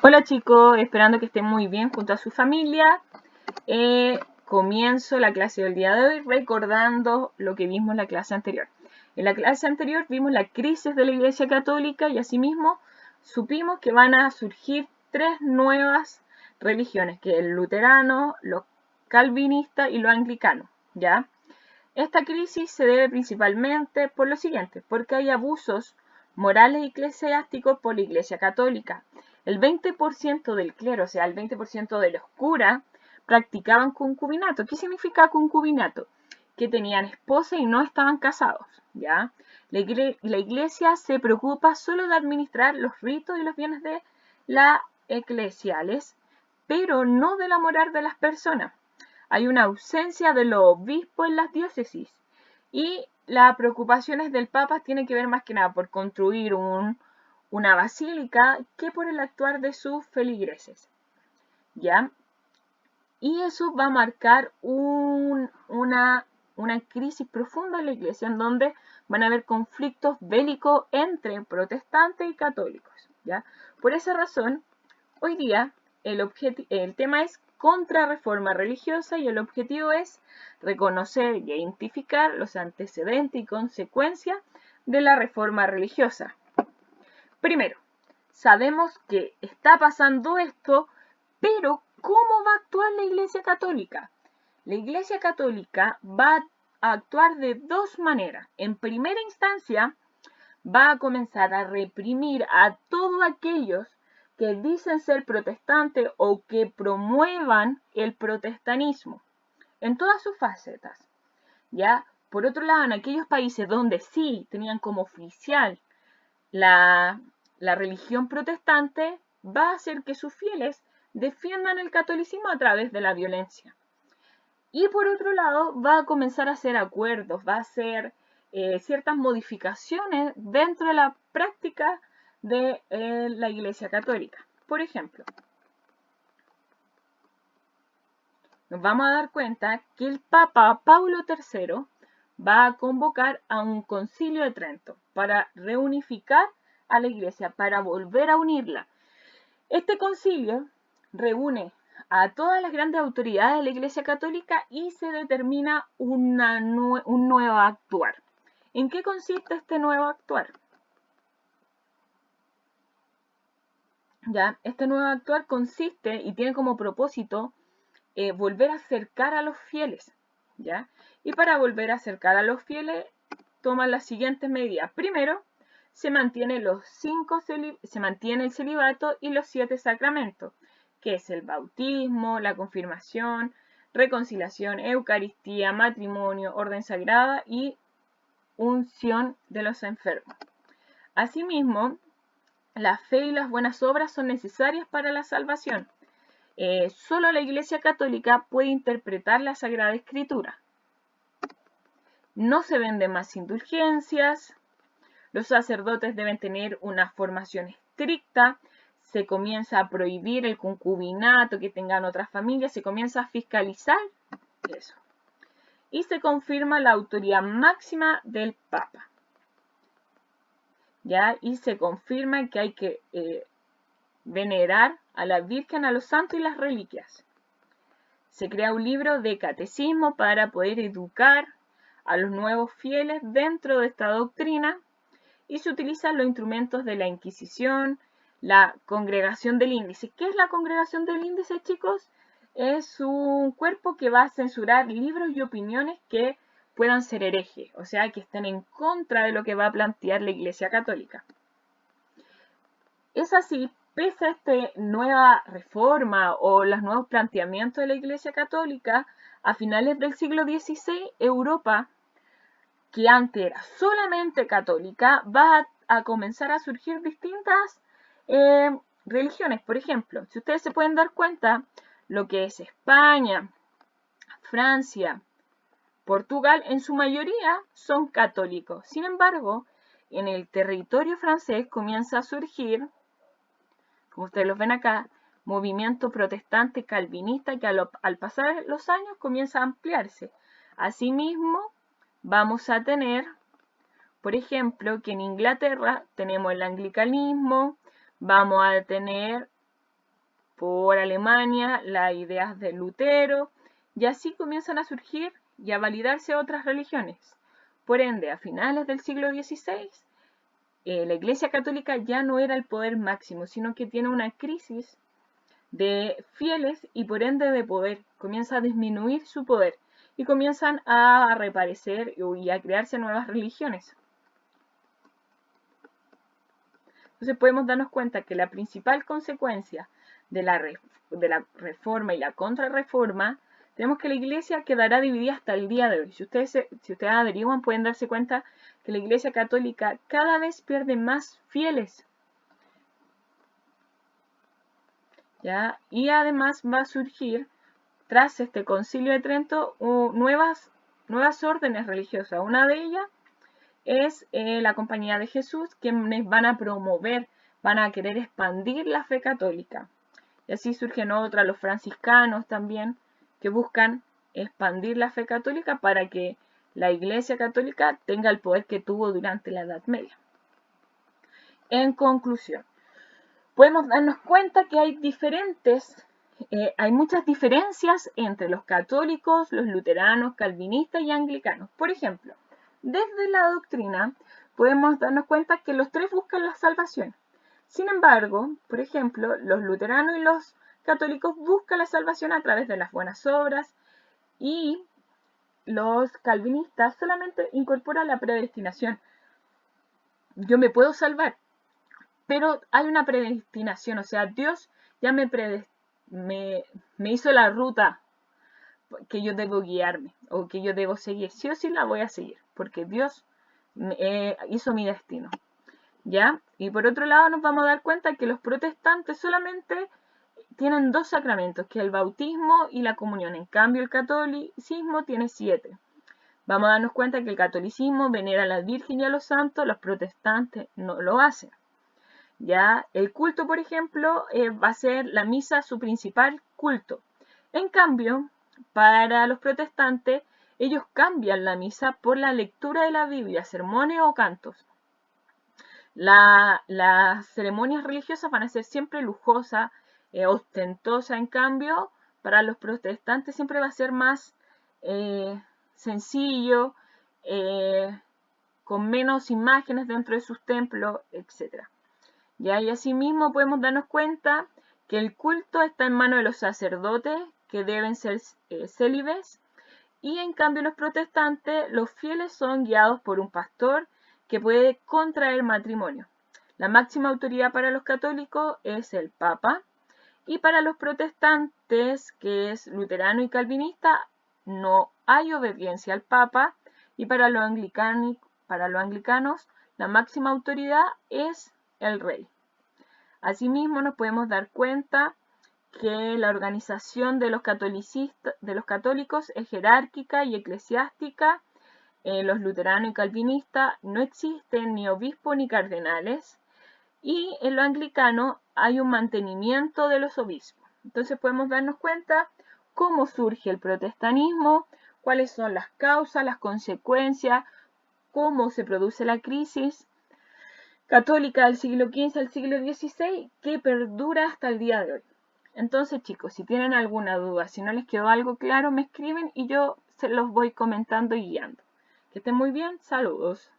Hola chicos, esperando que estén muy bien junto a su familia. Comienzo la clase del día de hoy recordando lo que vimos en la clase anterior. En la clase anterior vimos la crisis de la Iglesia Católica y asimismo supimos que van a surgir tres nuevas religiones, que es el luterano, los calvinistas y los anglicanos, ¿ya? Esta crisis se debe principalmente por lo siguiente, porque hay abusos morales y eclesiásticos por la Iglesia Católica. El 20% del clero, o sea, el 20% de los curas, practicaban concubinato. ¿Qué significa concubinato? Que tenían esposa y no estaban casados, ¿ya? La iglesia se preocupa solo de administrar los ritos y los bienes de las eclesiales, pero no de la moral de las personas. Hay una ausencia de los obispos en las diócesis y las preocupaciones del Papa tienen que ver más que nada por construir una basílica que por el actuar de sus feligreses, ¿ya? Y eso va a marcar una crisis profunda en la iglesia en donde van a haber conflictos bélicos entre protestantes y católicos, ¿ya? Por esa razón, hoy día el tema es contrarreforma religiosa y el objetivo es reconocer y identificar los antecedentes y consecuencias de la reforma religiosa. Primero, sabemos que está pasando esto, pero ¿cómo va a actuar la Iglesia Católica? La Iglesia Católica va a actuar de dos maneras. En primera instancia, va a comenzar a reprimir a todos aquellos que dicen ser protestantes o que promuevan el protestantismo en todas sus facetas, ¿ya? Por otro lado, en aquellos países donde sí tenían como oficial la religión protestante, va a hacer que sus fieles defiendan el catolicismo a través de la violencia. Y por otro lado, va a comenzar a hacer acuerdos, va a hacer ciertas modificaciones dentro de la práctica de la Iglesia Católica. Por ejemplo, nos vamos a dar cuenta que el Papa Paulo III va a convocar a un concilio de Trento para reunificar a la Iglesia, para volver a unirla. Este concilio reúne a todas las grandes autoridades de la Iglesia Católica y se determina un nuevo actuar. ¿En qué consiste este nuevo actuar? ¿Ya? Este nuevo actuar consiste y tiene como propósito volver a acercar a los fieles, ¿ya? Y para volver a acercar a los fieles toman las siguientes medidas. Primero, se mantiene el celibato y los 7 sacramentos, que es el bautismo, la confirmación, reconciliación, eucaristía, matrimonio, orden sagrada y unción de los enfermos. Asimismo, la fe y las buenas obras son necesarias para la salvación. Solo la Iglesia Católica puede interpretar la Sagrada Escritura. No se venden más indulgencias. Los sacerdotes deben tener una formación estricta. Se comienza a prohibir el concubinato, que tengan otras familias. Se comienza a fiscalizar eso. Y se confirma la autoridad máxima del Papa, ¿ya? Y se confirma que hay que venerar a la Virgen, a los santos y las reliquias. Se crea un libro de catecismo para poder educar a los nuevos fieles dentro de esta doctrina y se utilizan los instrumentos de la Inquisición, la Congregación del Índice. ¿Qué es la Congregación del Índice, chicos? Es un cuerpo que va a censurar libros y opiniones que puedan ser herejes, o sea, que estén en contra de lo que va a plantear la Iglesia Católica. Es así, pese a esta nueva reforma o los nuevos planteamientos de la Iglesia Católica, a finales del siglo XVI, Europa, que antes era solamente católica, va a comenzar a surgir distintas religiones. Por ejemplo, si ustedes se pueden dar cuenta, lo que es España, Francia, Portugal, en su mayoría son católicos. Sin embargo, en el territorio francés comienza a surgir, como ustedes los ven acá, movimiento protestante calvinista que al pasar los años comienza a ampliarse. Asimismo, vamos a tener, por ejemplo, que en Inglaterra tenemos el anglicanismo, vamos a tener por Alemania las ideas de Lutero, y así comienzan a surgir y a validarse otras religiones. Por ende, a finales del siglo XVI, la Iglesia Católica ya no era el poder máximo, sino que tiene una crisis de fieles y por ende de poder. Comienza a disminuir su poder y comienzan a reaparecer y a crearse nuevas religiones. Entonces podemos darnos cuenta que la principal consecuencia de la reforma y la contrarreforma, tenemos que la Iglesia quedará dividida hasta el día de hoy. Si ustedes averiguan, pueden darse cuenta que la Iglesia Católica cada vez pierde más fieles. ¿Ya? Y además va a surgir, tras este Concilio de Trento, nuevas órdenes religiosas. Una de ellas es la Compañía de Jesús, quienes van a promover, van a querer expandir la fe católica. Y así surgen otras, los franciscanos también, que buscan expandir la fe católica para que la Iglesia Católica tenga el poder que tuvo durante la Edad Media. En conclusión, podemos darnos cuenta que hay muchas diferencias entre los católicos, los luteranos, calvinistas y anglicanos. Por ejemplo, desde la doctrina podemos darnos cuenta que los tres buscan la salvación. Sin embargo, por ejemplo, los luteranos y los católicos buscan la salvación a través de las buenas obras y los calvinistas solamente incorporan la predestinación. Yo me puedo salvar, pero hay una predestinación, o sea, Dios ya me hizo la ruta que yo debo guiarme o que yo debo seguir. Sí o sí la voy a seguir, porque Dios hizo mi destino. ¿Ya? Y por otro lado nos vamos a dar cuenta que los protestantes solamente tienen 2 sacramentos, que es el bautismo y la comunión. En cambio, el catolicismo tiene 7. Vamos a darnos cuenta que el catolicismo venera a la Virgen y a los santos, los protestantes no lo hacen. ¿Ya? El culto, por ejemplo, va a ser la misa su principal culto. En cambio, para los protestantes, ellos cambian la misa por la lectura de la Biblia, sermones o cantos. Las ceremonias religiosas van a ser siempre lujosas, ostentosas. En cambio, para los protestantes siempre va a ser más sencillo, con menos imágenes dentro de sus templos, etc. ¿Ya? Y asimismo podemos darnos cuenta que el culto está en manos de los sacerdotes, que deben ser célibes, y en cambio los protestantes, los fieles son guiados por un pastor que puede contraer matrimonio. La máxima autoridad para los católicos es el Papa, y para los protestantes, que es luterano y calvinista, no hay obediencia al Papa, y para los anglicanos la máxima autoridad es el rey. Asimismo, nos podemos dar cuenta que la organización de los católicos es jerárquica y eclesiástica. Los luteranos y calvinistas no existen ni obispos ni cardenales, y en lo anglicano hay un mantenimiento de los obispos. Entonces podemos darnos cuenta cómo surge el protestantismo, cuáles son las causas, las consecuencias, cómo se produce la crisis católica del siglo XV al siglo XVI, que perdura hasta el día de hoy. Entonces, chicos, si tienen alguna duda, si no les quedó algo claro, me escriben y yo se los voy comentando y guiando. Que estén muy bien, saludos.